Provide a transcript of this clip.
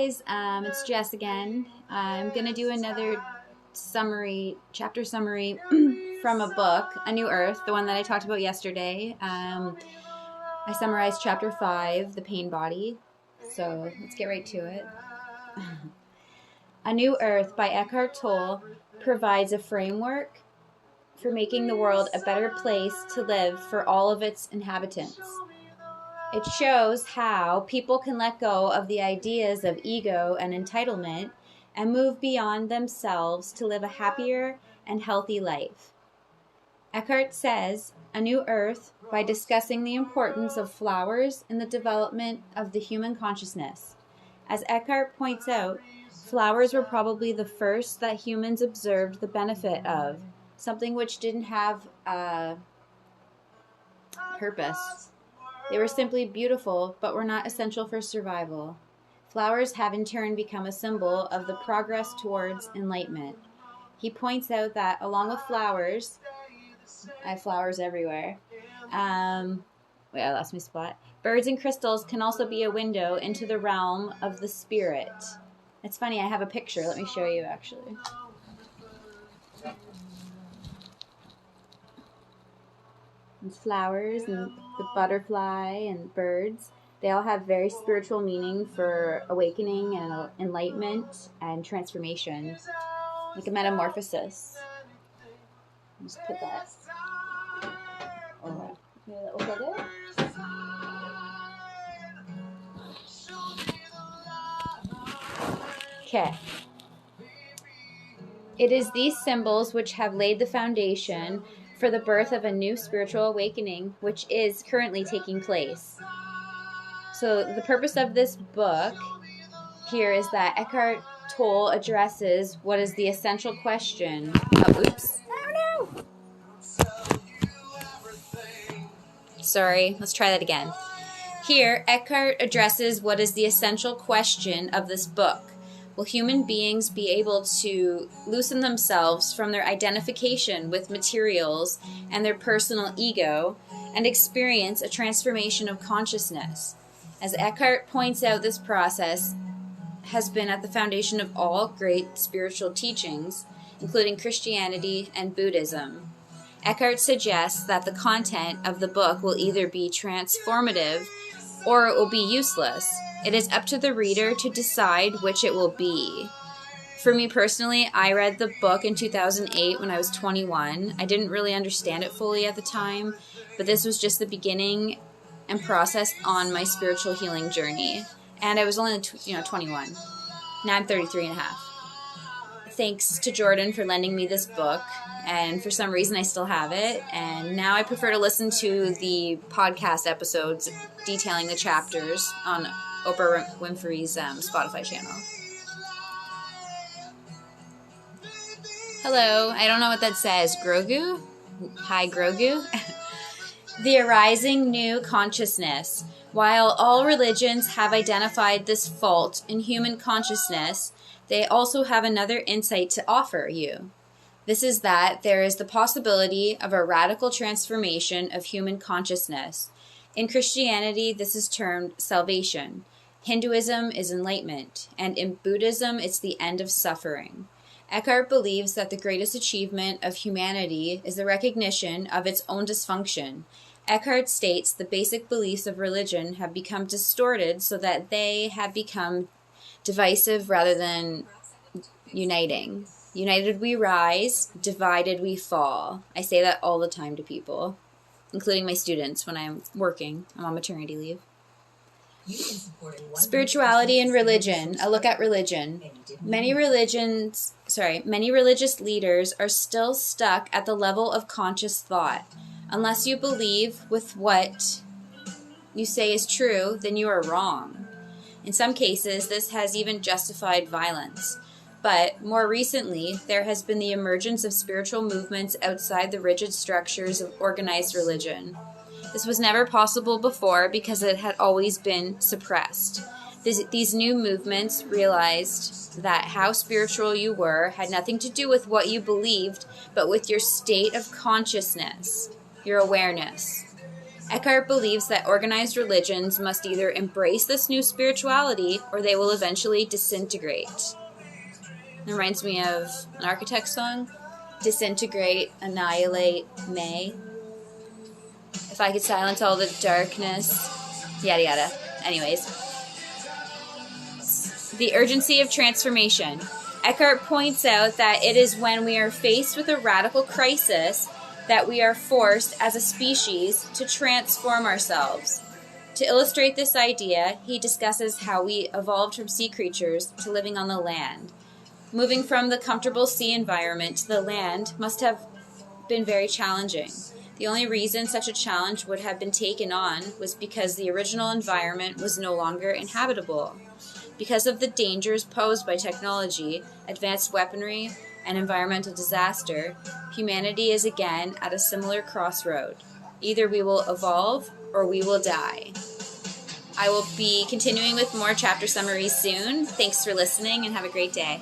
guys, it's Jess again. I'm going to do another chapter summary from a book, A New Earth, the one that I talked about yesterday. I summarized chapter 5, The Pain Body. So let's get right to it. A New Earth by Eckhart Tolle provides a framework for making the world a better place to live for all of its inhabitants. It shows how people can let go of the ideas of ego and entitlement and move beyond themselves to live a happier and healthy life. Eckhart says, A New Earth, by discussing the importance of flowers in the development of the human consciousness. As Eckhart points out, flowers were probably the first that humans observed the benefit of, something which didn't have a purpose. They were simply beautiful, but were not essential for survival. Flowers have in turn become a symbol of the progress towards enlightenment. He points out that along with flowers, I have flowers everywhere. I lost my spot. Birds and crystals can also be a window into the realm of the spirit. It's funny, I have a picture. Let me show you actually. It's flowers and the butterfly and birds. They all have very spiritual meaning for awakening and enlightenment and transformation, like a metamorphosis. Just put that. Okay. It is these symbols which have laid the foundation for the birth of a new spiritual awakening, which is currently taking place. So the purpose of this book here is that Eckhart Tolle addresses what is the essential question. Sorry, let's try that again. Here, Eckhart addresses what is the essential question of this book. Will human beings be able to loosen themselves from their identification with materials and their personal ego and experience a transformation of consciousness? As Eckhart points out, this process has been at the foundation of all great spiritual teachings, including Christianity and Buddhism. Eckhart suggests that the content of the book will either be transformative or it will be useless. It is up to the reader to decide which it will be. For me personally, I read the book in 2008 when I was 21. I didn't really understand it fully at the time, but this was just the beginning and process on my spiritual healing journey. And I was only 21. Now I'm 33 and a half. Thanks to Jordan for lending me this book, and for some reason I still have it, and now I prefer to listen to the podcast episodes detailing the chapters on Oprah Winfrey's Spotify channel. Hello, I don't know what that says. Grogu? Hi, Grogu. The arising new consciousness. While all religions have identified this fault in human consciousness, they also have another insight to offer you. This is that there is the possibility of a radical transformation of human consciousness. In Christianity, this is termed salvation. Hinduism is enlightenment, and in Buddhism, it's the end of suffering. Eckhart believes that the greatest achievement of humanity is the recognition of its own dysfunction. Eckhart states the basic beliefs of religion have become distorted so that they have become divisive rather than uniting. United we rise, divided we fall. I say that all the time to people, including my students when I'm working. I'm on maternity leave. Spirituality and religion. A look at religion. Many religious leaders are still stuck at the level of conscious thought. Unless you believe with what you say is true, then you are wrong. In some cases, this has even justified violence. But more recently, there has been the emergence of spiritual movements outside the rigid structures of organized religion. This was never possible before because it had always been suppressed. These new movements realized that how spiritual you were had nothing to do with what you believed, but with your state of consciousness, your awareness. Eckhart believes that organized religions must either embrace this new spirituality or they will eventually disintegrate. It reminds me of an Architect song, Disintegrate, Annihilate, May. If I could silence all the darkness, yada yada. Anyways. The urgency of transformation. Eckhart points out that it is when we are faced with a radical crisis that we are forced as a species to transform ourselves. To illustrate this idea, he discusses how we evolved from sea creatures to living on the land. Moving from the comfortable sea environment to the land must have been very challenging. The only reason such a challenge would have been taken on was because the original environment was no longer inhabitable. Because of the dangers posed by technology, advanced weaponry, and environmental disaster, humanity is again at a similar crossroad. Either we will evolve or we will die. I will be continuing with more chapter summaries soon. Thanks for listening and have a great day.